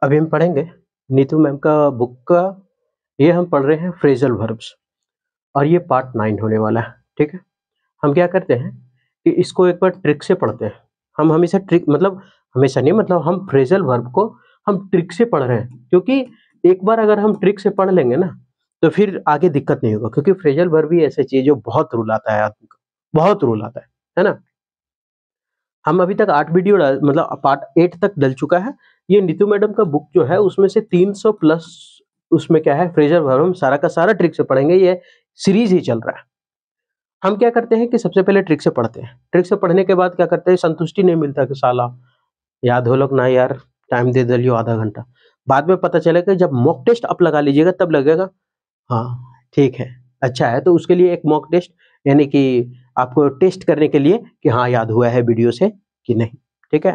अभी हम पढ़ेंगे नीतू मैम का बुक का। ये हम पढ़ रहे हैं फ्रेजल वर्ब्स और ये पार्ट 9 होने वाला है। ठीक है, हम क्या करते हैं कि इसको एक बार ट्रिक से पढ़ते हैं। हम हमेशा ट्रिक मतलब हमेशा नहीं, मतलब हम फ्रेजल वर्ब को हम ट्रिक से पढ़ रहे हैं, क्योंकि एक बार अगर हम ट्रिक से पढ़ लेंगे ना तो फिर आगे दिक्कत नहीं होगा। क्योंकि फ्रेजल वर्ब ही ऐसी चीज जो बहुत रुलाता है आदमी को, बहुत रुलाता है ना। हम अभी तक 8 वीडियो मतलब पार्ट 8 तक डल चुका है। ये नीतू मैडम का बुक जो है उसमें से 300 प्लस उसमें क्या है फ्रेजल वर्ब हम सारा का सारा ट्रिक से पढ़ेंगे। ये सीरीज ही चल रहा है। हम क्या करते हैं कि सबसे पहले ट्रिक से पढ़ते हैं। ट्रिक से पढ़ने के बाद क्या करते हैं, संतुष्टि नहीं मिलता कि साला याद हो लोग ना यार, टाइम दे दियो आधा घंटा। बाद में पता चलेगा जब मॉक टेस्ट आप लगा लीजिएगा तब लगेगा हाँ ठीक है, अच्छा है। तो उसके लिए एक मॉक टेस्ट यानी कि आपको टेस्ट करने के लिए कि हाँ याद हुआ है वीडियो से कि नहीं। ठीक है,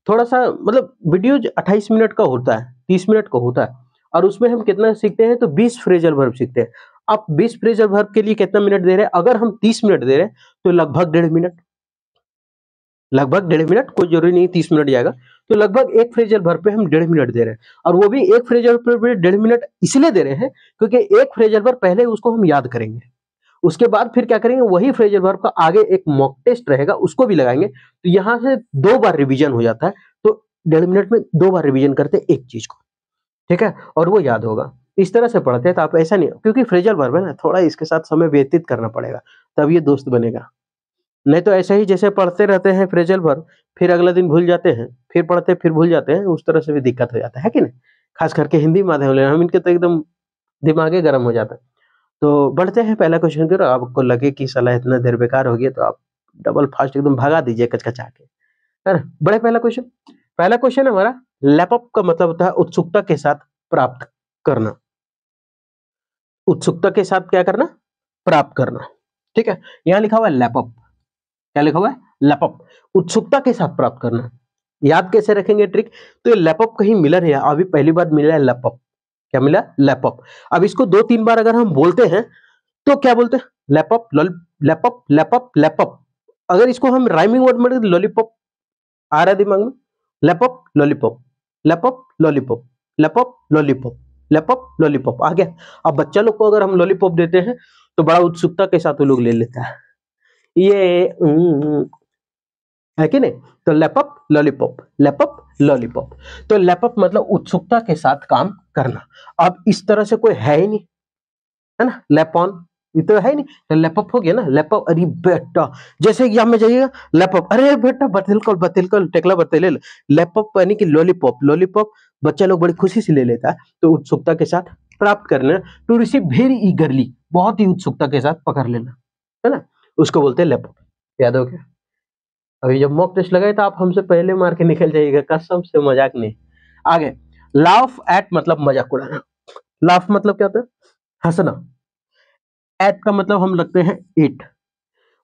थोड़ा सा मतलब वीडियो 28 मिनट का होता है, 30 मिनट का होता है और उसमें हम कितना सीखते हैं तो 20 फ्रेजल वर्ब सीखते हैं। आप 20 फ्रेजल वर्ब के लिए कितना मिनट दे रहे हैं, अगर हम 30 मिनट दे रहे हैं तो लगभग 1.5 मिनट, लगभग 1.5 मिनट, कोई जरूरी नहीं 30 मिनट जाएगा। तो लगभग एक फ्रेजल वर्ब पे हम 1.5 मिनट दे रहे हैं और वो भी एक फ्रेजल वर्ब पे 1.5 मिनट इसलिए दे रहे हैं क्योंकि एक फ्रेजल वर्ब पहले उसको हम याद करेंगे, उसके बाद फिर क्या करेंगे वही फ्रेजल वर्ब का आगे एक मॉक टेस्ट रहेगा उसको भी लगाएंगे। तो यहाँ से 2 बार रिवीजन हो जाता है। तो 1.5 मिनट में 2 बार रिवीजन करते हैं एक चीज को। ठीक है, और वो याद होगा। इस तरह से पढ़ते हैं तो आप ऐसा नहीं, क्योंकि फ्रेजल वर्ब है ना, थोड़ा इसके साथ समय व्यतीत करना पड़ेगा तब ये दोस्त बनेगा। नहीं तो ऐसे ही जैसे पढ़ते रहते हैं फ्रेजल वर्ब, फिर अगला दिन भूल जाते हैं, फिर पढ़ते फिर भूल जाते हैं, उस तरह से भी दिक्कत हो जाता है कि नहीं। खास करके हिंदी माध्यम वाले हम इनके तो एकदम दिमागे गर्म हो जाता है। तो बढ़ते हैं पहला क्वेश्चन की ओर। आपको लगे कि साला इतना देर बेकार हो गया तो आप डबल फास्ट एकदम भगा दीजिए कचकचा के, है ना। बड़े पहला क्वेश्चन हमारा लैपअप का मतलब होता है उत्सुकता के साथ प्राप्त करना। उत्सुकता के साथ क्या करना, प्राप्त करना। ठीक है, यहाँ लिखा हुआ है लैपअप, क्या लिखा हुआ है लैपअप, उत्सुकता के साथ प्राप्त करना। याद कैसे रखेंगे ट्रिक, तो ये लैपअप कहीं मिला नहीं है, अभी पहली बार मिला है लैपअप। क्या मिला, लैपअप। अब इसको 2-3 बार अगर हम बोलते हैं तो क्या बोलते हैं, लैपअप लैपअप लैपअप लैपअप। अगर इसको हम राइमिंग वर्ड में लॉलीपॉप आ रहा है दिमाग में, लैपअप लॉलीपॉप, लैपअप लॉलीपॉप, लैपअप लॉलीपॉप, लैपअप लॉलीपॉप आ गया। अब बच्चा लोग को अगर हम लॉलीपॉप देते हैं तो बड़ा उत्सुकता के साथ वो लोग ले लेता है, ये है कि नहीं। तो लैपअप लॉलीपॉप, लैपअप लॉलीपॉप। तो लैपअप मतलब उत्सुकता के साथ काम करना। अब इस तरह से कोई है ही नहीं, है ना, लैपऑन ये तो है नहीं, तो लैपअप हो गया ना, लैपअप। अरे बेटा जैसे एग्जाम में जाइएगा लैपअप, अरे बेटा बतिलकल टेकला बतेले लैपअप यानी कि लॉलीपॉप, लॉलीपॉप बच्चा लोग बड़ी खुशी से ले लेता है। तो उत्सुकता के साथ प्राप्त करना, टू रिसीव वेरी ईगरली, बहुत ही उत्सुकता के साथ पकड़ लेना, है ना, उसको बोलते हैं लैपअप। याद हो गया। अभी जब मॉक टेस्ट लगाए तो आप हमसे पहले मार के निकल जाइएगा, कसम से, मजाक नहीं। आगे, लाफ एट मतलब मजाक उड़ाना। लाफ मतलब क्या होता है, हंसना। एट का मतलब हम लगते हैं 8,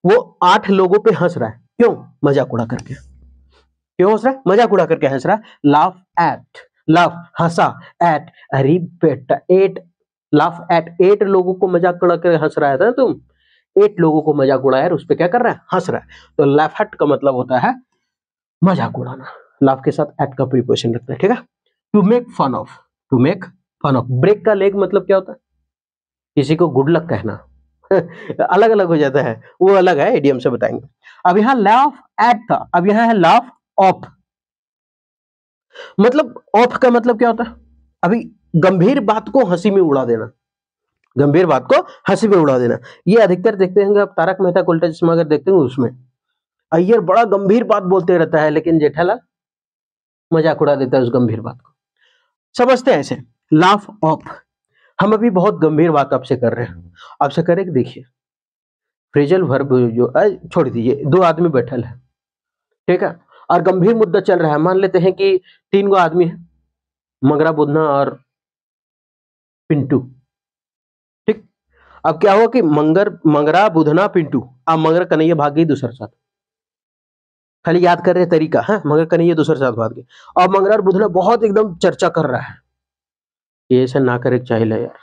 वो 8 लोगों पे हंस रहा है, क्यों, मजाक उड़ा करके। क्यों हंस रहा है, मजाक उड़ा करके हंस रहा है। लाफ एट, लाफ हंसा, एट अरे बेटा 8, लाफ एट 8 लोगों को मजाक उड़ा कर हंस रहा है ना तुम, 8 लोगों को मजाक उड़ाया और उस पे क्या कर रहा है, हंस रहा है। तो लाफ एट का मतलब होता है मजाक उड़ाना। लाफ के साथ एट का प्रीपोजिशन रखना है। ठीक है, to make fun of, to make fun of. Break का लेग मतलब क्या होता है, किसी को गुड लक कहना। अलग अलग हो जाता है, वो अलग है, इडियम से बताएंगे। अब यहाँ लाफ एट था, अब यहाँ है लाफ ऑफ। मतलब ऑफ का मतलब क्या होता है, अभी गंभीर बात को हंसी में उड़ा देना, गंभीर बात को हंसी में उड़ा देना। ये अधिकतर देखते हैं आप तारक मेहता का उल्टा चश्मा अगर देखते हैं उसमें अय्यर बड़ा गंभीर बात बोलते रहता है लेकिन जेठालाल मजाक उड़ा देता है उस गंभीर बात को। समझते हैं ऐसे, लाफ ऑफ। हम अभी बहुत गंभीर बात आपसे कर रहे हैं, आपसे करें कि देखिए फ्रेजल वर्ब जो छोड़ दीजिए, 2 आदमी बैठल है, ठीक है, और गंभीर मुद्दा चल रहा है। मान लेते हैं कि 3 गो आदमी है, मंगरा बुधना और पिंटू। ठीक, अब क्या हुआ कि मंगरा बुधना पिंटू, अब मंगरा कन्हैया भाग गई दूसरे साथ, खाली याद कर रहे तरीका है, मगर कन्हैया दूसरे साथ भाग गई। अब मंगरा और बुधना बहुत एकदम चर्चा कर रहा है, ये ऐसा ना करे चाहिए यार,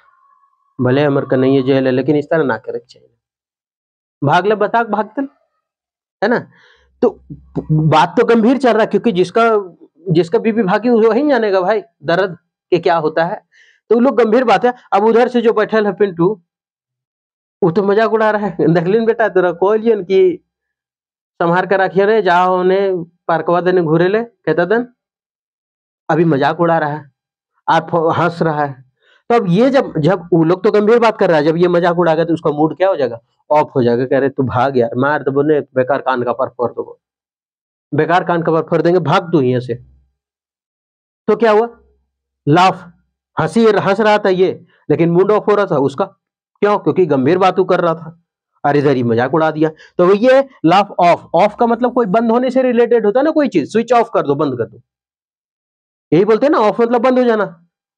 भले अमर कन्हैया जेल है लेकिन इस तरह ना करे चाहिए, भाग ले बताक भागतल, है ना। तो बात तो गंभीर चल रहा है क्योंकि जिसका जिसका बीपी भागी वही जानेगा भाई दर्द के क्या होता है। तो लोग गंभीर बात है। अब उधर से जो बैठल है पिंटू, वो तो मजाक उड़ा रहा है, देखलिन बेटा तेरा कोलियन की संभार कर रखिए रे, जाओ ने पार्कवा देने घूरे ले, कहता था अभी मजाक उड़ा रहा है, आप हंस रहा है। तो अब ये जब जब वो लोग तो गंभीर बात कर रहा है, जब ये मजाक उड़ा गया तो उसका मूड क्या हो जाएगा, ऑफ हो जाएगा। कह रहे तू भाग यार, मार तो बोले बेकार कान का पर फोड़ दो, बेकार कान का पर फोड़ देंगे, भाग तू यहाँ से। तो क्या हुआ, लाफ, हंसी हंस रहा था ये, लेकिन मूड ऑफ हो रहा था उसका। क्यों? क्योंकि गंभीर बात कर रहा था और इधर ही मजाक उड़ा दिया। तो ये लाफ ऑफ, ऑफ का मतलब कोई बंद होने से रिलेटेड होता है ना, कोई चीज स्विच ऑफ कर दो, बंद कर दो, यही बोलते हैं ना, ऑफ मतलब बंद हो जाना।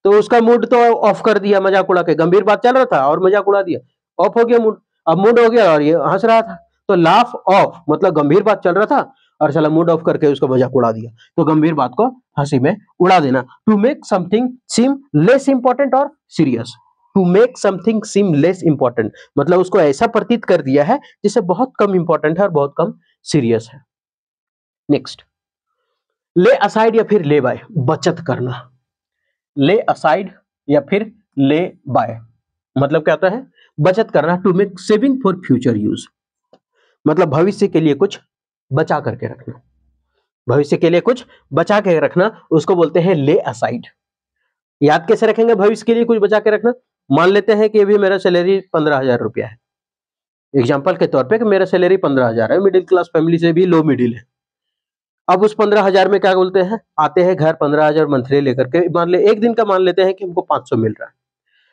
तो उसका मूड तो ऑफ कर दिया मजाक उड़ा के, गंभीर बात चल रहा था और मजाक उड़ा दिया, ऑफ हो गया मूड। अब मूड हो गया और ये हंस रहा था, तो लाफ ऑफ मतलब गंभीर बात चल रहा था और साला मूड ऑफ करके उसका मजाक उड़ा दिया। तो गंभीर बात को हंसी में उड़ा देना, to make something seem less important और serious. To make something seem less important मतलब उसको ऐसा प्रतीत कर दिया है जिससे बहुत कम इंपॉर्टेंट है और बहुत कम सीरियस है। नेक्स्ट, ले असाइड या फिर ले बाय, बचत करना। ले असाइड या फिर ले बाय मतलब क्या होता है, बचत करना। To make saving for future use मतलब भविष्य के लिए कुछ बचा करके रखना, भविष्य के लिए कुछ बचा के रखना, उसको बोलते हैं ले असाइड। याद कैसे रखेंगे भविष्य के लिए कुछ बचा के रखना? मान लेते हैं कि अभी मेरा सैलरी 15,000 रुपया है, एग्जाम्पल के तौर पे कि मेरा सैलरी 15,000 है, मिडिल क्लास फैमिली से भी लो मिडिल है। अब उस 15,000 में क्या बोलते हैं, आते हैं घर 15,000 मंथली लेकर के, मान ले एक दिन का मान लेते हैं कि हमको 500 मिल रहा है।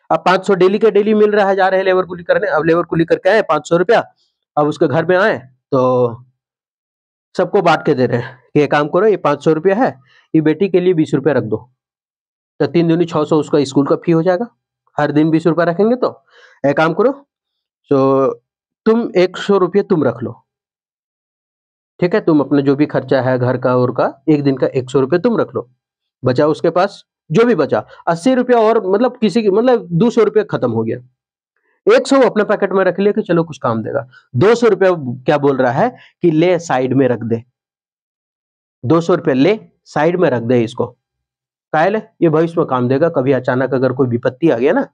अब 500 डेली के डेली मिल रहा है, जा रहे हैं लेबर कुली करने, अब लेबर कुली करके आए 500 रुपया, अब उसके घर में आए तो सबको बांट के दे रहे हैं कि ये काम करो, ये 500 रुपया है, ये बेटी के लिए 20 रुपया रख दो, तो 3 दूनी 600 उसका स्कूल का फी हो जाएगा। हर दिन 20 रुपया रखेंगे तो एक काम करो, तो तुम 100 रुपये तुम रख लो, ठीक है, तुम अपने जो भी खर्चा है घर का और का, एक दिन का 100 रुपये तुम रख लो, बचा उसके पास जो भी बचा 80 रुपया और मतलब किसी की मतलब 200 रुपया खत्म हो गया, 100 अपने पैकेट में रख लिया कि चलो कुछ काम देगा, 200 रुपया क्या बोल रहा है कि ले साइड में रख दे, 200 रुपये ले साइड में रख दे इसको, काहे, ये भविष्य में काम देगा, कभी अचानक अगर कोई विपत्ति आ गया ना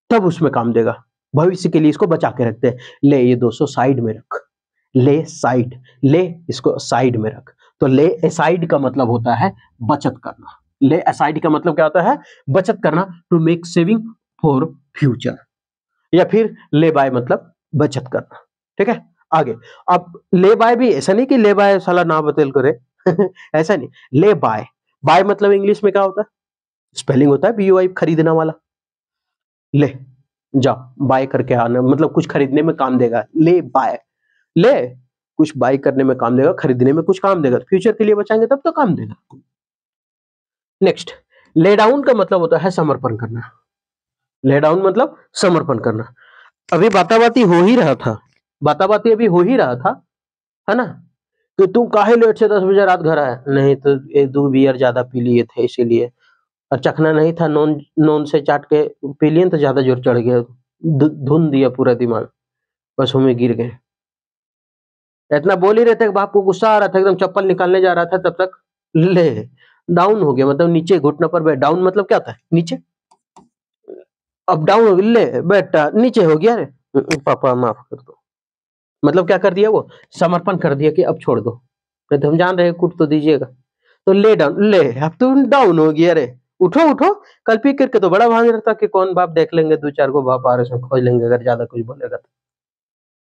तब उसमें काम देगा, भविष्य के लिए इसको बचा के रखते हैं। ले ये 200 साइड में रख, ले साइड, ले इसको साइड में रख। तो ले असाइड का मतलब होता है बचत करना, ले असाइड का मतलब क्या होता है, बचत करना, to make saving for future, या फिर ले बाय मतलब बचत करना, ठीक है। आगे, अब ले बाय भी ऐसा नहीं कि ले बाय साला ना बतेल करे ऐसा नहीं, ले बाय, बाय मतलब इंग्लिश में क्या होता है, स्पेलिंग होता है BUY, खरीदना वाला। ले जाओ बाय करके आना मतलब कुछ खरीदने में काम देगा, ले बाय, ले कुछ बाय करने में काम देगा, खरीदने में कुछ काम देगा, फ्यूचर के लिए बचाएंगे तब तो काम देगा। नेक्स्ट, ले डाउन का मतलब होता है समर्पण करना, ले डाउन मतलब समर्पण करना। अभी बाताबाती हो ही रहा था, बाताबाती अभी हो ही रहा था, है ना, कि तुम काहे लेट से 10 बजे रात घर आया, नहीं तो 1-2 बियर ज्यादा पी लिए थे इसीलिए, और चखना नहीं था, नॉन नॉन से चाट के पी लिए तो ज्यादा जोर चढ़ गया, धुन दिया पूरा दिमाग, बस हमें गिर गए। इतना बोल ही रहे थे, बाप को गुस्सा आ रहा था, एकदम चप्पल निकालने जा रहा था, तब तक ले डाउन हो गया, मतलब नीचे घुटना पर बैठ, डाउन मतलब क्या होता है नीचे, अब डाउन हो गया, ले बेटा नीचे हो गया रे, पापा माफ कर दो, मतलब क्या कर दिया, वो समर्पण कर दिया कि अब छोड़ दो, नहीं तो हम जान रहे कुट तो दीजिएगा। तो ले डाउन, ले अब तुम डाउन हो गया रे, उठो उठो, कल पी करके तो बड़ा भांग रहता कि कौन बाप देख लेंगे, 2-4 को बाप आ रहे खोज लेंगे अगर ज्यादा कुछ बोलेगा तो,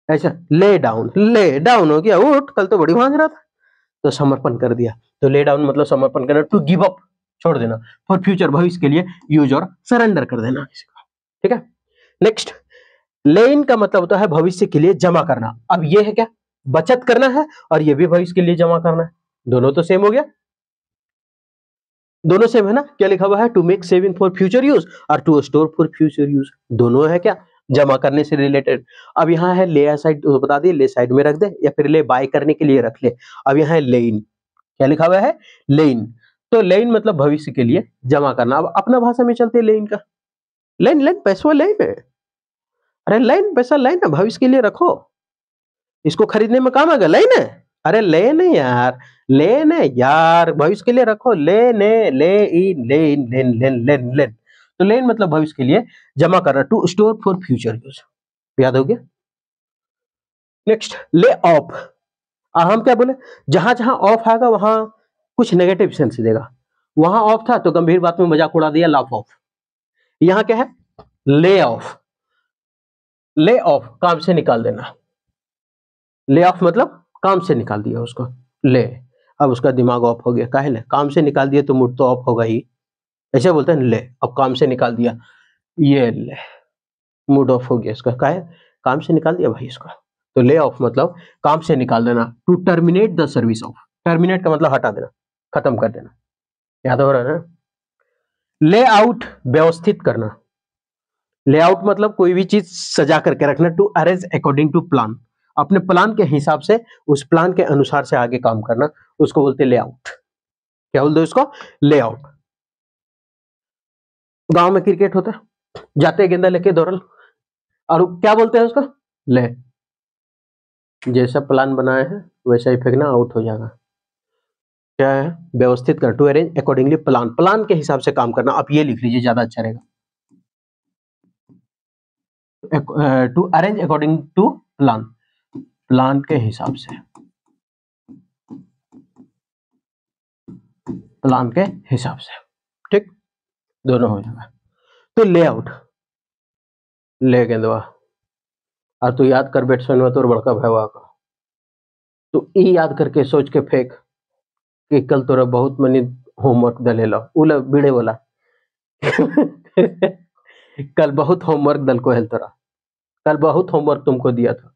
ऐसा ले डाउन हो गया, उठ, कल तो बड़ी भांग रहा था, तो समर्पण कर दिया। तो ले डाउन मतलब समर्पण करना, टू गिव अप, छोड़ देना, फॉर फ्यूचर भविष्य के लिए यूज और सरेंडर कर देना किसी को, ठीक है। नेक्स्ट, ले इन का मतलब होता है भविष्य के लिए जमा करना। अब ये है क्या, बचत करना है और ये भी भविष्य के लिए जमा करना है, दोनों तो सेम हो गया, दोनों सेम है ना। क्या लिखा हुआ है, to make saving for future use और to store for future use, दोनों है क्या, जमा करने से रिलेटेड। अब यहाँ है ले साइड, तो बता दिए ले साइड में रख दे या फिर ले बाय करने के लिए रख ले। अब यहाँ है ले इन, क्या लिखा हुआ है, ले इन, तो ले इन मतलब भविष्य के लिए जमा करना। अब अपना भाषा में चलते ले इन का, लेन लेन पैसा लेन है, अरे लेन पैसा लेन है, भविष्य के लिए रखो, इसको खरीदने में काम आएगा, लेन है, अरे लेने यार, लेने यार, भविष्य के लिए रखो, लेने, ले इन, ले इन, लेन, लेन, लेन, लेन। तो लेन मतलब भविष्य के लिए जमा करना, to store for future use. याद हो गया? Next, lay off. हम क्या बोले, जहां जहां ऑफ आएगा वहां कुछ नेगेटिव सेंस देगा। वहां ऑफ था तो गंभीर बात में मजाक उड़ा दिया, लाफ ऑफ। यहां क्या है, ले ऑफ। ले ऑफ काम से निकाल देना। ले ऑफ मतलब काम से निकाल दिया उसको, ले। अब उसका दिमाग ऑफ हो गया, काहे ले, काम से निकाल दिया तो मूड तो ऑफ होगा ही। ऐसे बोलते हैं ले, अब काम से निकाल दिया, ये ले, मूड ऑफ हो गया इसका, काहे, काम से निकाल दिया भाई इसका। तो ले ऑफ मतलब काम से निकाल देना, to terminate the service of. Terminate का मतलब हटा देना, खत्म कर देना। याद हो रहा है ना? ले आउट व्यवस्थित करना। लेआउट मतलब कोई भी चीज सजा करके रखना, to arrange according to plan. अपने प्लान के हिसाब से, उस प्लान के अनुसार से आगे काम करना, उसको बोलते हैं लेआउट। क्या बोलते हैं उसको, लेआउट। गांव में क्रिकेट होता है, जाते गेंदा लेके दौड़ल, और क्या बोलते हैं उसको, ले। जैसा प्लान बनाए हैं वैसा ही फेंकना, आउट हो जाएगा। क्या है, व्यवस्थित करना, to arrange accordingly plan, plan के हिसाब से काम करना। आप ये लिख लीजिए, ज्यादा अच्छा रहेगा। To arrange according to plan, plan के हिसाब से, प्लान के हिसाब से, ठीक, दोनों हो जाएगा। तो लेआउट, ले गेंदवा, और तू याद कर बैट्समैन में तो बड़का भैया का, तो ई याद करके सोच के फेंक कि कल तोरा बहुत मनी होमवर्क दले लो, उला बीड़े वाला कल बहुत होमवर्क दल को है तोरा, कल बहुत होमवर्क तुमको दिया था।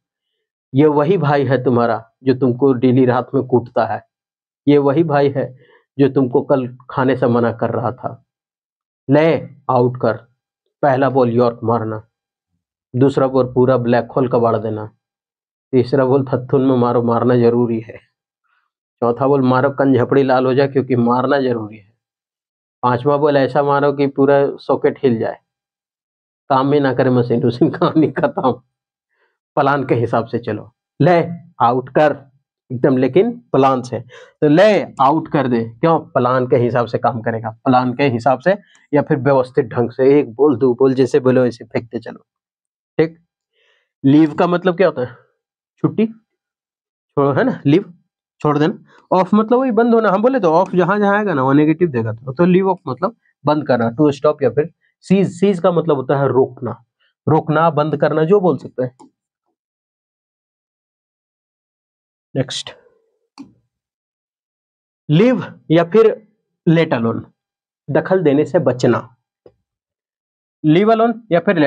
ये वही भाई है तुम्हारा जो तुमको डेली रात में कूटता है, ये वही भाई है जो तुमको कल खाने से मना कर रहा था। ले आउट कर, पहला बॉल यॉर्क मारना, दूसरा बॉल पूरा ब्लैक होल कबाड़ देना, तीसरा बॉल थत्थुन में मारो, मारना जरूरी है, चौथा बॉल मारो कन झपड़ी लाल हो जाए क्योंकि मारना जरूरी है, पांचवा बॉल ऐसा मारो कि पूरा सॉकेट हिल जाए, काम में ना करे मशीन उसी, कहानी खत्म। प्लान के हिसाब से चलो, ले आउट कर एकदम, लेकिन प्लान से। तो ले आउट कर दे, क्यों, प्लान के हिसाब से काम करेगा, प्लान के हिसाब से, या फिर व्यवस्थित ढंग से, एक बोल दो बोल जैसे बोलो वैसे फेंकते चलो, ठीक। लीव का मतलब क्या होता है, छुट्टी, छोड़ो, है ना, लीव छोड़ देना। ऑफ मतलब वही बंद होना, हम बोले तो ऑफ जहां जहां आएगा ना वो नेगेटिव देगा, तो लीव ऑफ मतलब बंद करना, टू स्टॉप, या फिर सीज। सीज का मतलब होता है रोकना, रोकना, बंद करना, जो बोल सकते हैं। नेक्स्ट, लिव या फिर लेट अलोन, दखल देने से बचना। लिव अलोन या फिर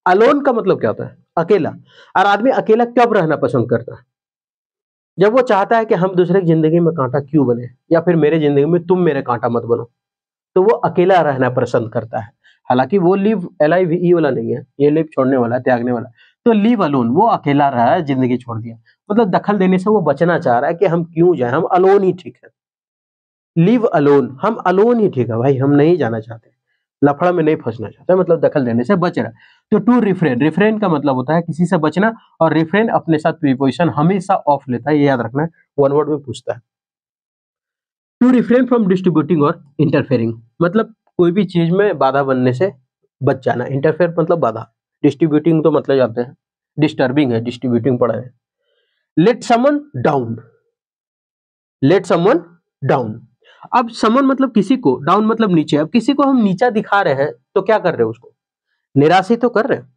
अलोन का मतलब क्या होता है, अकेला। और आदमी अकेला कब रहना पसंद करता है, जब वो चाहता है कि हम दूसरे की जिंदगी में कांटा क्यों बने, या फिर मेरे जिंदगी में तुम मेरे कांटा मत बनो, तो वो अकेला रहना पसंद करता है। हालांकि वो लिव LIVE वाला नहीं है, ये लिव छोड़ने वाला, त्यागने वाला। तो लिव अलोन, वो अकेला रहा है, जिंदगी छोड़ दिया, मतलब दखल देने से वो बचना चाह रहा है कि हम क्यों जाए, हम अलोन ही ठीक है। लिव अलोन, हम अलोन ही ठीक है भाई, हम नहीं जाना चाहते, लफड़ा में नहीं फंसना चाहते, मतलब दखल देने से बच रहा है। तो टू रिफ्रेन, रिफ्रेन का मतलब होता है किसी से बचना, और रिफ्रेन अपने साथ प्रीपोजिशन हमेशा ऑफ लेता है, ये याद रखना है, वन वर्ड में पूछता है। टू रिफ्रेन फ्रॉम डिस्ट्रीब्यूटिंग और इंटरफेयरिंग, मतलब कोई भी चीज में बाधा बनने से बच जाना। इंटरफेयर मतलब बाधा, डिस्ट्रीब्यूटिंग तो मतलब जानते हैं, डिस्टर्बिंग है, डिस्ट्रीब्यूटिंग पढ़ा है। लेट समन डाउन, लेट समन डाउन। अब समन मतलब किसी को, डाउन मतलब नीचे। अब किसी को हम नीचा दिखा रहे हैं तो क्या कर रहे हैं, उसको निराशित तो कर रहे हैं।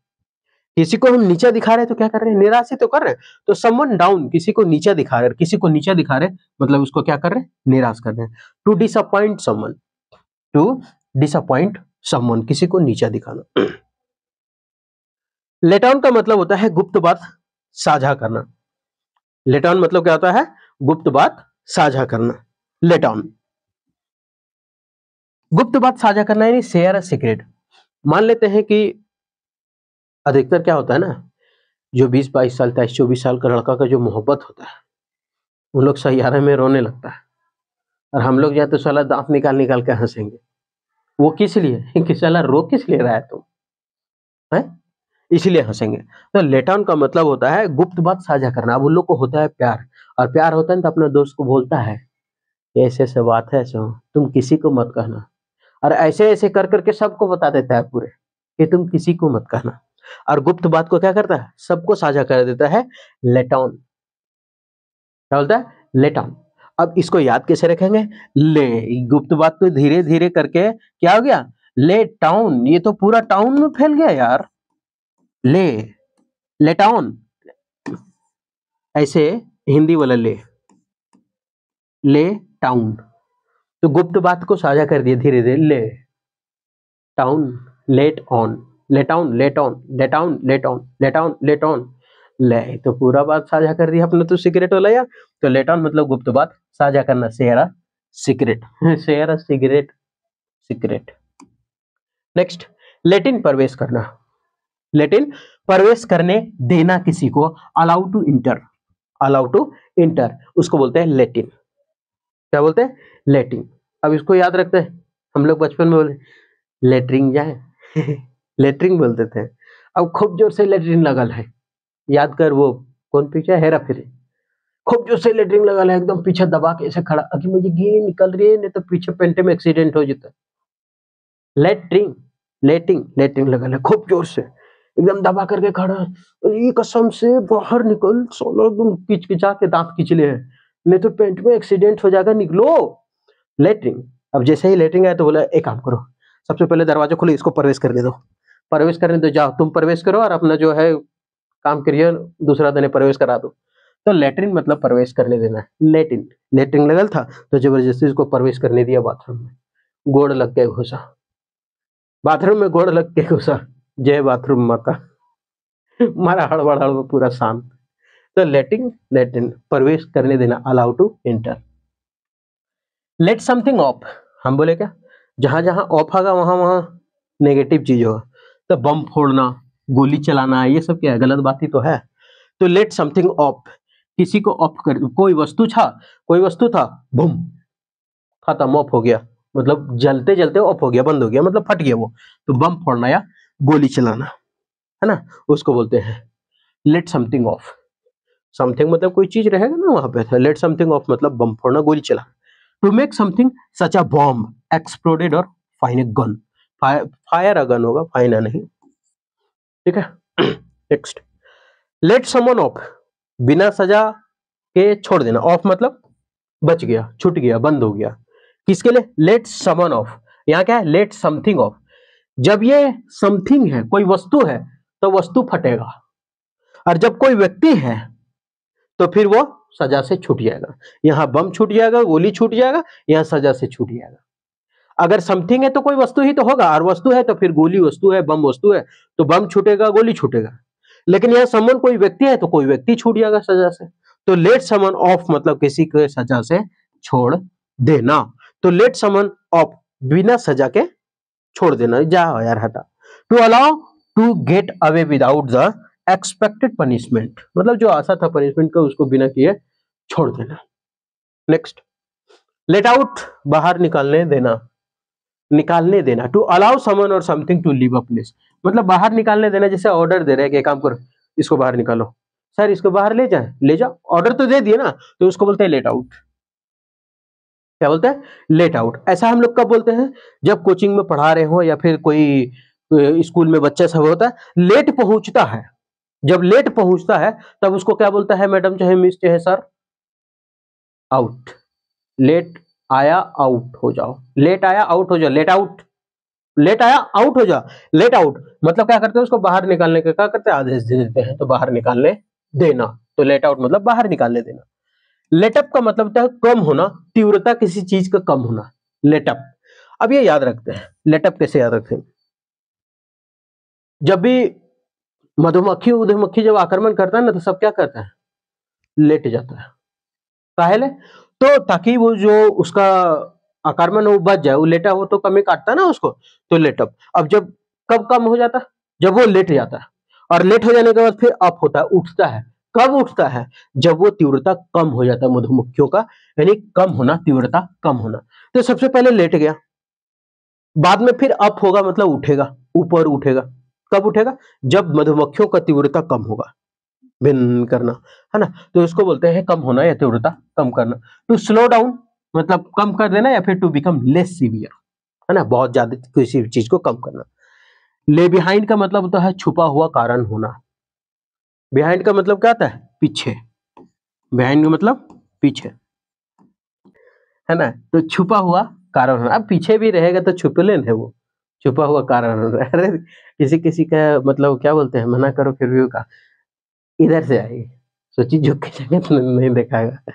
किसी को हम नीचा दिखा रहे हैं तो क्या कर रहे हैं, निराशित तो कर रहे हैं। तो समवन डाउन, किसी को नीचा दिखा रहे हैं, किसी को नीचा दिखा रहे हैं मतलब उसको क्या कर रहे हैं, निराश कर रहे हैं। To disappoint someone, to disappoint someone, किसी को नीचा दिखाना। लेट ऑन का मतलब होता है गुप्त बात साझा करना। लेट ऑन मतलब क्या होता है, गुप्त बात साझा करना, लेट ऑन। गुप्त बात साझा करना यानी शेयर अ सीक्रेट। मान लेते हैं कि अधिकतर क्या होता है ना, जो 20-22 साल, 23-24 साल का लड़का का जो मोहब्बत होता है, उन लोग सैयारे में रोने लगता है, और हम लोग जाए तो साला दांत निकाल निकाल के हंसेंगे। वो किस लिए कि साला रो किस लिए रहा है तुम, है, इसीलिए हंसेंगे। तो लेट ऑन का मतलब होता है गुप्त बात साझा करना। अब उन लोग को होता है प्यार, और प्यार होता है ना तो अपने दोस्त को बोलता है ये ऐसे ऐसे बात है, सो तुम किसी को मत कहना, और ऐसे ऐसे कर करके सबको बता देता है पूरे कि तुम किसी को मत कहना। और गुप्त बात को क्या करता है, सबको साझा कर देता है, लेट ऑन। क्या बोलता है, लेट ऑन। अब इसको याद कैसे रखेंगे, ले, गुप्त बात को धीरे धीरे करके क्या हो गया, ले टाउन। ये तो पूरा टाउन में फैल गया यार, ले, लेट ऑन। ऐसे हिंदी वाला ले टाउन। तो गुप्त बात को साझा कर दिया धीरे धीरे, let down, let on, let on, let on, let on, let on, let on, let on. ले, तो पूरा बात साझा कर दिया अपने तो सीक्रेट वाला यार। तो लेट ऑन मतलब गुप्त बात साझा करना, share a secret, share a secret, secret. Next, let in प्रवेश करना, लेट इन प्रवेश करने देना किसी को, allow to enter, allow to enter, उसको बोलते हैं लेट इन। क्या बोलते हैं, लेट इन। अब इसको याद रखते हैं, हम लोग बचपन में बोले लेटरिंग जाए लेटरिंग बोलते थे। अब खूब जोर से लेटरिन लगल है, याद कर वो कौन पीछे, हेरा फेरी, खूब जोर से लेटरिन लगल है, एकदम पीछे दबा के ऐसे खड़ा, अभी मुझे गी निकल रही है, नहीं तो पीछे पेंटे में एक्सीडेंट हो जाता। लेटरिंग, लेटिंग, लेटरिंग लगल है खूब जोर से, एकदम दबा करके खड़ा है, ये कसम से बाहर निकल, सोलो एकदम किचकिचा के दांत खींच ले है, नहीं तो पेंट में एक्सीडेंट हो जाएगा, निकलो। लेटरिंग। अब जैसे ही लेटरिंग आया तो बोला एक काम करो, सबसे पहले दरवाजा खोलो, इसको प्रवेश करने दो, प्रवेश करने दो, जाओ तुम प्रवेश करो और अपना जो है काम करिए, दूसरा देने प्रवेश करा दो। तो लेटरिन मतलब प्रवेश करने देना है, लेटिन। लेटरिन लगल था तो जबरदस्ती उसको प्रवेश करने दिया बाथरूम में, गोड़ लग के घुसा, बाथरूम में गोड़ लग के घुसा, जय बाथरूम माता मारा हड़बड़ हड़बड़ पूरा शांत। तो लेटिंग, लेटिन प्रवेश करने देना, allow to enter. Let something off, हम बोले क्या, जहां जहां ऑफ होगा वहां वहां नेगेटिव चीज होगा। तो बम फोड़ना, गोली चलाना, ये सब क्या है, गलत बात ही तो है। तो लेट समथिंग ऑफ, किसी को ऑफ कर, कोई वस्तु था, कोई वस्तु था, बूम, खत्म, ऑफ हो गया, मतलब जलते जलते ऑफ हो गया, बंद हो गया, मतलब फट गया वो। तो बम फोड़ना या गोली चलाना, है ना, उसको बोलते हैं लेट समथिंग ऑफ। समथिंग मतलब कोई चीज रहेगा ना वहां पे, लेट समथिंग ऑफ मतलब बम फोड़ना, गोली चलाना। To make something such a bomb exploded और fine a gun, fire a gun होगा, फाइन अ नहीं, ठीक है। नेक्स्ट, लेट समवन ऑफ, बिना सजा के छोड़ देना, ऑफ मतलब बच गया, छूट गया, बंद हो गया। किसके लिए, लेट समवन ऑफ। यहाँ क्या है, लेट समथिंग ऑफ, जब ये समथिंग है, कोई वस्तु है, तो वस्तु फटेगा, और जब कोई व्यक्ति है तो फिर वो सजा से छूट जाएगा। यहाँ बम छूट जाएगा, गोली छूट जाएगा, यहाँ सजा से छूट जाएगा। अगर समथिंग है तो कोई वस्तु ही तो होगा, और वस्तु है तो फिर गोली वस्तु है, बम वस्तु है, तो बम छूटेगा, गोली छूटेगा। लेकिन यहाँ समन कोई व्यक्ति है तो कोई व्यक्ति छूट जाएगा सजा से। तो लेट समन ऑफ मतलब किसी को सजा से छोड़ देना। तो लेट समन ऑफ, बिना सजा के छोड़ देना, जाओ यार हटा। To allow to get away without the expected punishment, मतलब जो आशा था पनिशमेंट का उसको बिना किए छोड़ देना। नेक्स्ट, लेट आउट, बाहर निकालने देना, निकालने देना। To allow someone or something to leave a place, मतलब बाहर निकालने देना, जैसे ऑर्डर दे रहे हैं कि काम करो, इसको बाहर निकालो, सर इसको बाहर ले जाए, ले जाओ, ऑर्डर तो दे दिए ना, तो उसको बोलते हैं लेट आउट। क्या बोलते हैं, लेट आउट। ऐसा हम लोग कब बोलते हैं, जब कोचिंग में पढ़ा रहे हो या फिर कोई स्कूल में बच्चा सब होता है लेट पहुंचता है, जब लेट पहुंचता है तब उसको क्या बोलता है मैडम चाहे मिस चाहे सर, आउट। लेट आया, आउट हो जाओ, लेट आया, आउट हो जाओ, लेट आउट, लेट आया, आउट हो जा, लेट आउट मतलब क्या करते हैं, उसको बाहर निकालने का क्या करते हैं, आदेश दे देते हैं, तो बाहर निकालने देना। तो लेट आउट मतलब बाहर निकालने देना। लेटअप का मतलब होता है कम होना, तीव्रता किसी चीज का कम होना, लेटअप। अब ये याद रखते हैं, लेटअप कैसे याद रखते हैं, जब भी मधुमक्खी उधमक्खी जब आक्रमण करता है ना तो सब क्या करता है, लेट जाता है, काहे ले, तो ताकि वो जो उसका आक्रमण वो बच जाए, वो लेटा हो तो कमी काटता है ना उसको, तो लेटअप। अब जब कब कम हो जाता है, जब वो लेट जाता है, और लेट हो जाने के बाद फिर अप होता है, उठता है। कब उठता है, जब वो तीव्रता कम हो जाता है मधुमक्खियों का, यानी कम होना, तीव्रता कम होना। तो सबसे पहले लेट गया, बाद में फिर अप होगा मतलब उठेगा, ऊपर उठेगा, कब उठेगा? जब मधुमक्खियों का तीव्रता कम होगा। भिन करना, है ना? तो इसको बोलते हैं कम होना या तीव्रता कम करना। टू स्लो डाउन मतलब कम कर देना, या फिर टू बिकम लेस सीवियर, है ना? बहुत ज्यादा किसी चीज को कम करना। ले बिहाइंड का मतलब होता है छुपा हुआ कारण होना। बिहाइंड का मतलब क्या होता है? पीछे। बिहाइंड का मतलब पीछे, है ना? तो छुपा हुआ कारण होना। अब पीछे भी रहेगा तो छुपले है वो, छुपा हुआ कारण होना। अरे किसी किसी का मतलब क्या बोलते हैं, मना करो फिर भी वो का इधर से आएगी, सोची झुक के जगह तो नहीं देखाएगा।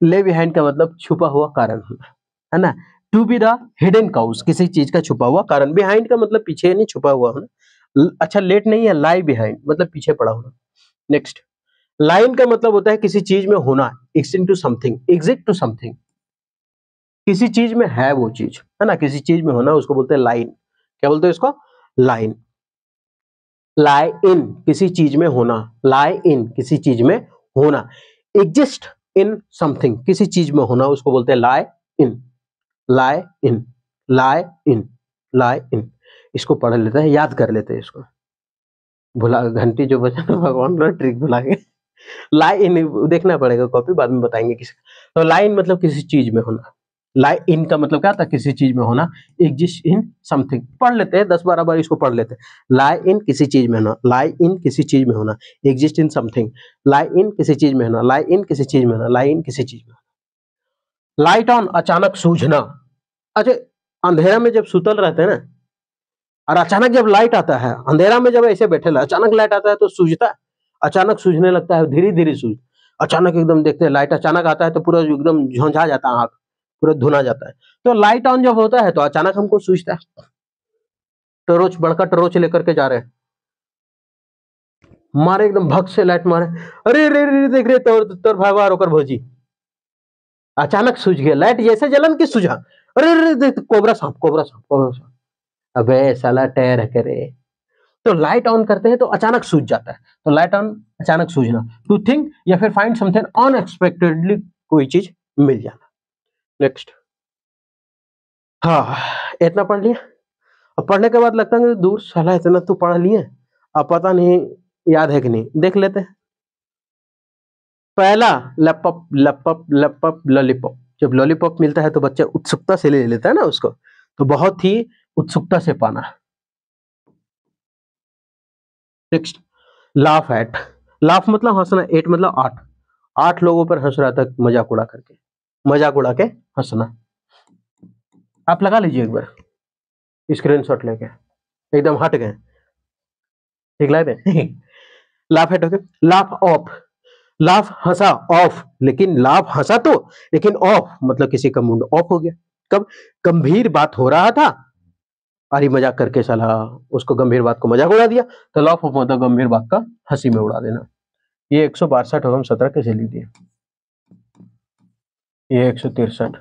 ले बिहाइंड का मतलब छुपा हुआ कारण होना, है ना? To be the hidden cause, किसी चीज का छुपा हुआ कारण। बिहाइंड का मतलब पीछे नहीं, छुपा हुआ होना। अच्छा लेट नहीं है, लाई बिहाइंड मतलब पीछे पड़ा होना। नेक्स्ट, लाइन का मतलब होता है किसी चीज में होना, exist to something, exit to something, किसी चीज में है वो चीज, है ना? किसी चीज में होना उसको बोलते हैं लाइन। क्या बोलते हैं इसको? लाइन। लाई इन किसी चीज में होना, लाई इन किसी चीज में होना। एग्जिस्ट इन समथिंग किसी चीज में होना उसको बोलते हैं लाई इन। लाई इन, लाई इन, लाई इन। इसको पढ़ लेते हैं, याद कर लेते हैं इसको। भुला घंटी जो बजा ना, भगवान का ट्रिक भुला गए। लाई इन देखना पड़ेगा कॉपी, बाद में बताएंगे किसी। तो लाइन मतलब किसी चीज में होना। लाई इन का मतलब क्या था? किसी चीज में होना। एग्जिस्ट इन समथिंग पढ़ लेते हैं, 10-12 बार इसको पढ़ लेते हैं। लाई इन किसी चीज में होना, लाई इन किसी चीज में होना, एग्जिस्ट इन समथिंग, लाई इन किसी चीज में होना, लाई इन किसी चीज में होना, लाई इन किसी चीज में। लाइट ऑन अचानक सूझना। अच्छा, अंधेरा में जब सुतल रहते हैं ना, और अचानक जब लाइट आता है, अंधेरा में जब ऐसे बैठे अचानक लाइट आता है तो सूझता है, अचानक सूझने लगता है, धीरे धीरे सूझ। अचानक एकदम देखते हैं लाइट अचानक आता है तो पूरा एकदम झुंझा जाता है आंख, पूरा धुना जाता है। तो लाइट ऑन जब होता है तो अचानक हमको सूझता है। टॉर्च, बड़का टॉर्च लेकर के जा रहे हैं, मारे एकदम भग से लाइट मारे, अरे अरे अरे देख रहे तोर तोर भागवा रोकर भौजी, अचानक सूझ गया लाइट, जैसे जलन की सूझा, अरे अरे देख कोबरा सांप, कोबरा सांप, कोबरा सांप। अबे साला टैर करे। तो लाइट ऑन करते हैं तो अचानक सूझ जाता है, तो लाइट ऑन अचानक सूझना। टू थिंक या फिर फाइंड समथिंग अनएक्सपेक्टेडली, कोई चीज मिल जाना। नेक्स्ट, हाँ इतना पढ़ लिया। अब पढ़ने के बाद लगता है कि दूर साला इतना तो पढ़ लिए, अब पता नहीं याद है कि नहीं, देख लेते हैं। पहला, लैपटॉप लैपटॉप लैपटॉप लॉलीपॉप। जब लॉलीपॉप मिलता है तो बच्चा उत्सुकता से ले लेता है ना उसको, तो बहुत ही उत्सुकता से पाना। Next, laugh at. लाफ मतलब हंसना, एट मतलब 8, 8 लोगों पर हंस रहा था मजाक उड़ा करके, मजाक उड़ा के हंसना। आप लगा लीजिए एक बार स्क्रीनशॉट लेके, एकदम हट गए, ठीक लगे। Laugh at, okay. Laugh of, laugh Hansa, of लेकिन लाफ हंसा तो, लेकिन ऑफ मतलब किसी का मूड ऑफ हो गया। कब? गंभीर बात हो रहा था और ये मजाक करके साला उसको गंभीर बात को मजाक उड़ा दिया, तो लाफ ऑफ मतलब गंभीर बात का हंसी में उड़ा देना। ये 162 और हम 17 कैसे लिख दिए? ये 163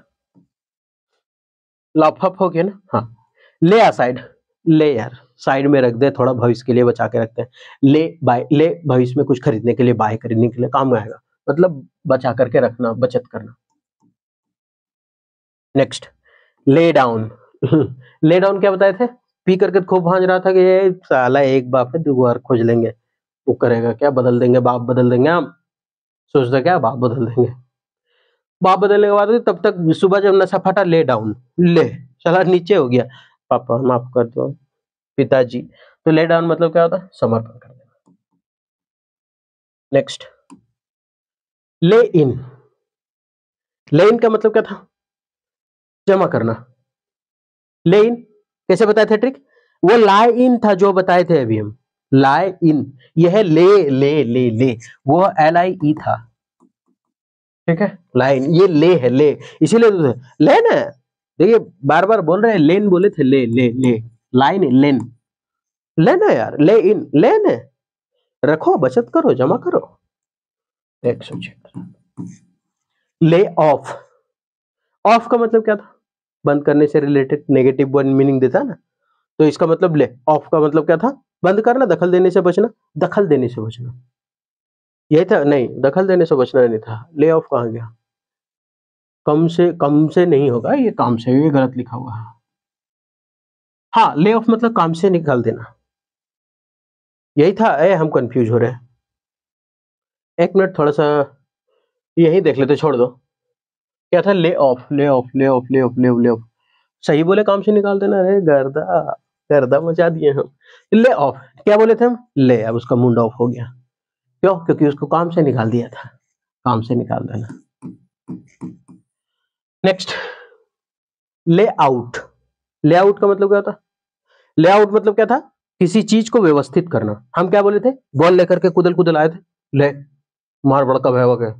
लाफअप हो गया ना। हाँ, ले असाइड, ले यार साइड में रख दे, थोड़ा भविष्य के लिए बचा के रखते हैं। ले बाय, ले भविष्य में कुछ खरीदने के लिए, बाय खरीदने के लिए काम आएगा, मतलब बचा करके रखना, बचत करना। Next, lay down. Lay down क्या बताए थे? पी करके खूब भांज रहा था कि ये साला एक बाप है, दो बार खोज लेंगे, वो करेगा क्या, बदल देंगे, बाप बदल देंगे हम, सोचता क्या बाप बदल देंगे। बाप बदलने के बाद तब तक सुबह जब नशा फटा, ले डाउन, ले साला नीचे हो गया, पापा माफ कर दो, पिताजी। तो ले डाउन मतलब क्या होता है? समर्पण कर देना। नेक्स्ट, ले इन। ले इन का मतलब क्या था? जमा करना। ले इन कैसे बताए थे ट्रिक? वो लाई इन था जो बताए थे अभी हम, लाई इन। यह है ले, ले ले ले, वो एल आई ई था, ठीक है। लाइन, ये ले है, ले, इसीलिए तो ले ना, देखिए बार बार बोल रहे हैं, लेन बोले थे, ले ले ले, लाइन लेन, लेना यार, ले इन, लेन है, रखो, बचत करो, जमा करो। 106, ले ऑफ। ऑफ का मतलब क्या था? बंद करने से रिलेटेड नेगेटिव वन मीनिंग देता है ना, तो इसका मतलब ले ऑफ का मतलब क्या था? बंद करना, दखल देने से बचना, दखल देने से बचना, यही था। नहीं, दखल देने से बचना नहीं था, ले ऑफ कहाँ गया? कम से नहीं होगा ये, काम से, ये गलत लिखा हुआ है। हाँ, ले ऑफ मतलब काम से निकाल देना, यही था, हम कंफ्यूज हो रहे हैं। एक मिनट, थोड़ा सा यही देख लेते, छोड़ दो। क्या था? Lay off, lay off, lay off, lay off, lay off, lay off. सही बोले, काम से निकाल देना। अरे गर्दा, गर्दा मचा दिए हम। ले ऑफ, क्या बोले थे हम? ले, अब उसका मुंड ऑफ हो गया। क्यों? क्योंकि उसको काम से निकाल दिया था। काम से निकाल देना। नेक्स्ट, ले आउट। ले आउट का मतलब क्या था? ले आउट मतलब क्या था? किसी चीज को व्यवस्थित करना। हम क्या बोले थे? बॉल लेकर के कुदल कुदल आए थे। ले, मार बड़का भैया के,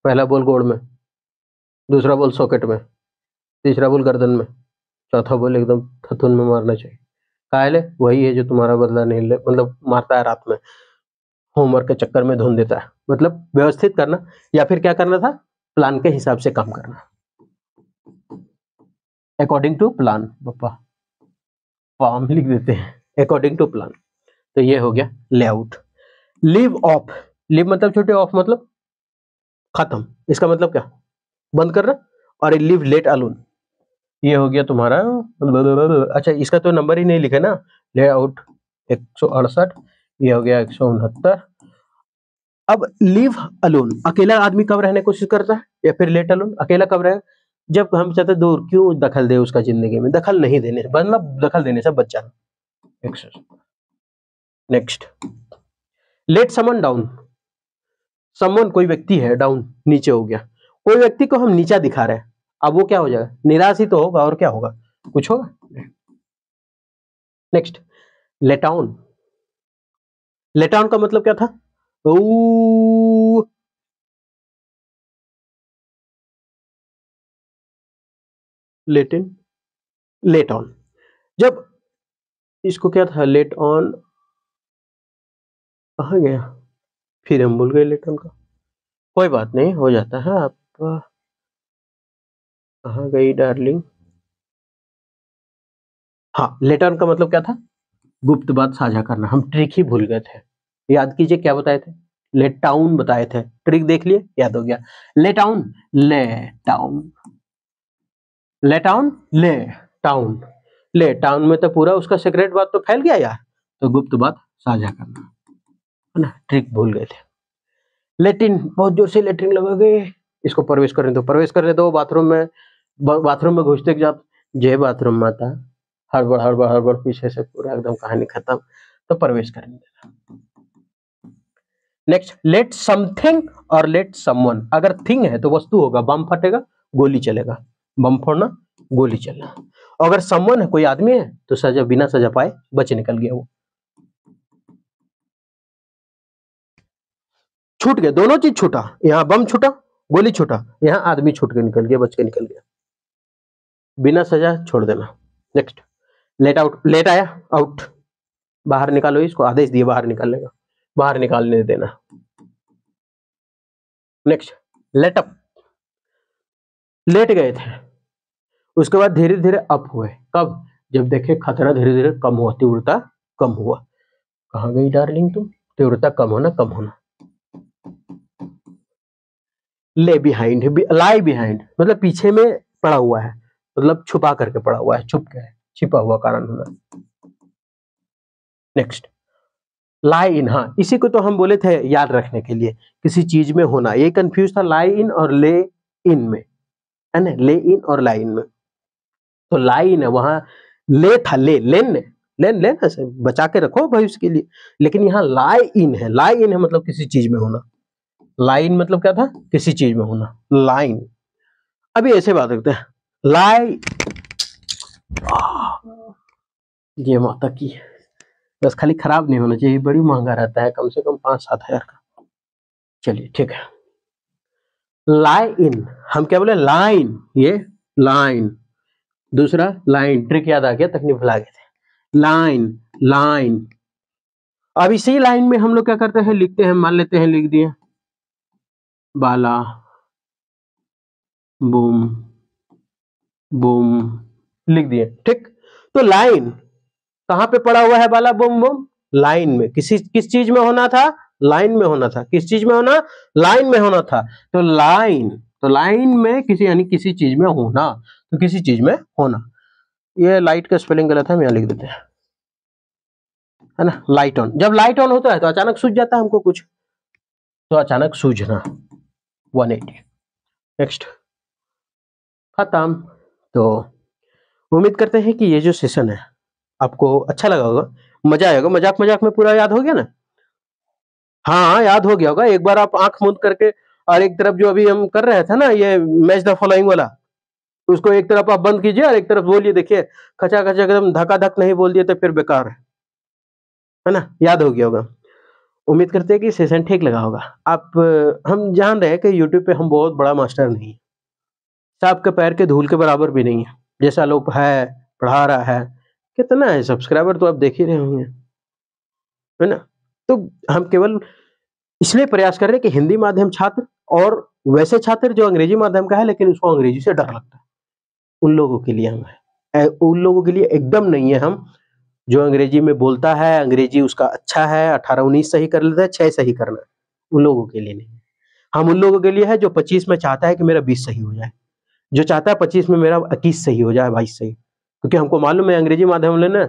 पहला बॉल गोड़ में, दूसरा बॉल सॉकेट में, तीसरा बॉल गर्दन में, चौथा बॉल एकदम थथुन में मारना चाहिए। काहे? वही है जो तुम्हारा बदला नहीं ले, मतलब मारता है रात में, होमवर्क के चक्कर में धुन देता है। मतलब व्यवस्थित करना, या फिर क्या करना था? प्लान के हिसाब से काम करना, अकॉर्डिंग टू प्लान। पापा फॉर्म लिख देते हैं, अकॉर्डिंग टू प्लान। तो ये हो गया लेआउट। लीव ऑफ, लीव मतलब छोटे, ऑफ मतलब खत्म। इसका मतलब क्या? बंद करना। और लीव लेट अलोन, ये हो गया तुम्हारा। अच्छा, इसका तो नंबर ही नहीं लिखा ना। लेआउट 168, ये हो गया 169। अब लीव अलोन, अकेला आदमी कब रहने की कोशिश करता है? या फिर लेट अलोन, अकेला कब रहे? जब हम चाहते दूर, क्यों दखल दे उसका जिंदगी में? दखल नहीं देने, मतलब दखल देने से बच जाना। नेक्स्ट, लेट समन डाउन। समन कोई व्यक्ति है, डाउन नीचे हो गया। कोई व्यक्ति को हम नीचा दिखा रहे हैं, अब वो क्या हो जाएगा? निराश ही तो होगा, और क्या होगा? कुछ होगा? नेक्स्ट, लेटाउन। लेटाउन का मतलब क्या था? Let in, let on. जब इसको क्या था? लेट ऑन, कहाँ गया? फिर हम भूल गए लेट ऑन का। कोई बात नहीं, हो जाता है। आप कहाँ गई डार्लिंग? हाँ, लेट ऑन का मतलब क्या था? गुप्त बात साझा करना। हम ट्रिक ही भूल गए थे। याद कीजिए, क्या बताए थे? लेट टाउन बताए थे। ट्रिक देख लिए, याद हो गया। ले टाउन, ले टाउन, ले टाउन, ले टाउन। ले टाउन में तो पूरा उसका सीक्रेट बात तो फैल गया यार। तो गुप्त बात साझा करना, है ना? ट्रिक भूल गए थे। लेटिन, बहुत जोर से लेटरिन लगोगे, इसको प्रवेश करने दो, प्रवेश करने दो बाथरूम में। बाथरूम में घुसते जात, जे बाथरूम माता, हड़बड़ हड़बड़ हड़बड़, पीछे से पूरा एकदम कहानी खत्म। तो प्रवेश करने देना। नेक्स्ट, लेट समथिंग और लेट समवन। अगर थिंग है तो वस्तु होगा, बम फटेगा, गोली चलेगा। बम फोड़ना, गोली चलना। और अगर समवन है, कोई आदमी है, तो सजा, बिना सजा पाए बच निकल गया वो। छूट गया, दोनों चीज छूटा। यहाँ बम छूटा, गोली छूटा, यहाँ आदमी छूट के निकल गया, बच के निकल गया। बिना सजा छोड़ देना। Next, let out. लेट आया, आउट, बाहर निकालो इसको, आदेश दिए बाहर निकालने का, बाहर निकालने देना। Next, late up. लेट गए थे, उसके बाद धीरे धीरे अप हुए। कब? जब देखे खतरा धीरे धीरे कम हुआ, तीव्रता कम हुआ। कहाँ गई डार्लिंग तुम? तीव्रता कम होना, कम होना। ले बिहाइंड, लाई बिहाइंड मतलब पीछे में पड़ा हुआ है, मतलब छुपा करके पड़ा हुआ है, छुप के, छिपा हुआ कारण होना। नेक्स्ट, लाई इन। हाँ, इसी को तो हम बोले थे याद रखने के लिए, किसी चीज में होना। ये कंफ्यूज था लाई इन और ले इन में, है ना? ले इन और लाई इन में। तो लाई इन है, वहां ले था, ले लेन, लेन लेन ऐसे बचा के रखो भविष्य के लिए। लेकिन यहाँ लाई इन है, लाई इन है मतलब किसी चीज में होना। लाइन मतलब क्या था? किसी चीज में होना, लाइन। अभी ऐसे बात करते हैं, लाई, ये माता की, बस खाली खराब नहीं होना चाहिए, बड़ी महंगा रहता है, कम से कम 5-7 हजार का। चलिए ठीक है, लाई इन, हम क्या बोले? लाइन, ये लाइन। दूसरा लाइन, ट्रिक याद आ गया, तकनीक भुला गए थे। Line, line. अब इसी लाइन में हम लोग क्या करते हैं? लिखते हैं, मान लेते हैं लिख दिए, बाला बूम बूम, लिख दिए, ठीक। तो लाइन कहां पे पड़ा हुआ है? बाला बूम बूम, लाइन में। किस चीज में होना था? लाइन में होना था। किस चीज में होना? लाइन में होना था। तो लाइन, तो लाइन में किसी, यानी किसी चीज में होना, तो किसी चीज में होना। ये लाइट का स्पेलिंग गलत है, हम यहाँ लिख देते हैं। है ना, लाइट ऑन। जब लाइट ऑन होता है तो अचानक सूझ जाता है हमको कुछ, तो अचानक सूझना 180। नेक्स्ट, खत्म। तो उम्मीद करते हैं कि ये जो सेशन है आपको अच्छा लगा होगा, मजा आएगा। मजाक मजाक में पूरा याद हो गया ना? हाँ, याद हो गया होगा। एक बार आप आंख मूंद करके, और एक तरफ जो अभी हम कर रहे थे ना ये मैच द फॉलोइंग वाला, उसको एक तरफ आप बंद कीजिए और एक तरफ बोलिए, देखिए खचा खचा एकदम धका धक नहीं बोल दिए तो फिर बेकार है ना? याद हो गया होगा। उम्मीद करते हैं कि सेशन ठीक लगा होगा। आप हम जान रहे हैं कि यूट्यूब पे हम बहुत बड़ा मास्टर नहीं है, सांप के पैर के धूल के बराबर भी नहीं है। जैसा लोग है, पढ़ा रहा है, कितना है सब्सक्राइबर तो आप देख ही रहे होंगे, है ना? तो हम केवल इसलिए प्रयास कर रहे हैं कि हिंदी माध्यम छात्र और वैसे छात्र जो अंग्रेजी माध्यम का है लेकिन उसको अंग्रेजी से डर लगता है, उन लोगों के लिए हम हैं। उन लोगों के लिए एकदम नहीं है हम, जो अंग्रेजी में बोलता है, अंग्रेजी उसका अच्छा है, 18-19 सही कर लेता है, 6 सही करना है, उन लोगों के लिए नहीं। हम उन लोगों के लिए है जो 25 में चाहता है कि मेरा 20 सही हो जाए, जो चाहता है 25 में मेरा 21 सही हो जाए, 22 सही। क्योंकि हमको मालूम है अंग्रेजी माध्यम लेना,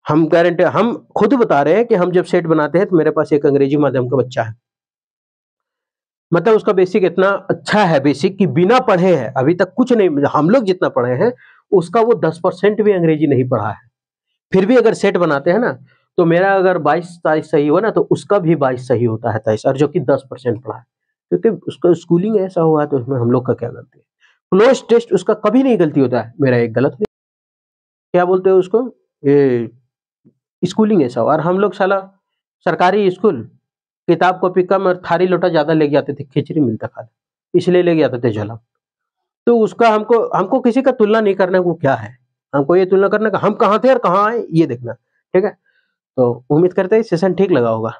हम गारंटी, हम खुद बता रहे हैं कि हम जब सेट बनाते हैं तो मेरे पास एक अंग्रेजी माध्यम का बच्चा है, मतलब उसका बेसिक इतना अच्छा है, बेसिक कि बिना पढ़े है, अभी तक कुछ नहीं, हम लोग जितना पढ़े हैं उसका वो 10% भी अंग्रेजी नहीं पढ़ा है। फिर भी अगर सेट बनाते हैं ना, तो मेरा अगर 22-23 सही हुआ ना तो उसका भी 22 सही होता है, 23, और जो कि 10% पढ़ा है। क्योंकि उसका स्कूलिंग ऐसा हुआ है तो उसमें हम लोग का क्या गलती है? क्लोज़ टेस्ट उसका कभी नहीं गलती होता है, मेरा एक गलत है, क्या बोलते हैं उसको? ये स्कूलिंग ऐसा हुआ, और हम लोग साला सरकारी स्कूल, किताब कॉपी कम और थाली लोटा ज़्यादा लेके जाते थे, खिचड़ी मिलता खाली, इसलिए लेके जाते थे झोला। तो उसका हमको हमको किसी का तुलना नहीं करना, वो क्या है, हमको ये तुलना करना कि हम कहाँ थे और कहाँ आए, ये देखना, ठीक है? तो उम्मीद करते हैं सेशन ठीक लगा होगा,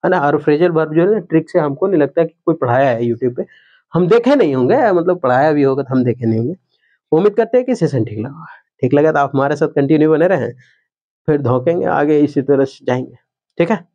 है ना? और फ्रेजल वर्ब जो है ना, ट्रिक से हमको नहीं लगता कि कोई पढ़ाया है यूट्यूब पे, हम देखे नहीं होंगे, मतलब पढ़ाया भी होगा तो हम देखे नहीं होंगे। उम्मीद करते हैं कि सेशन ठीक लगा होगा। ठीक लगा तो आप हमारे साथ कंटिन्यू बने रहें, फिर धोखेंगे आगे इसी तरह से जाएँगे, ठीक है?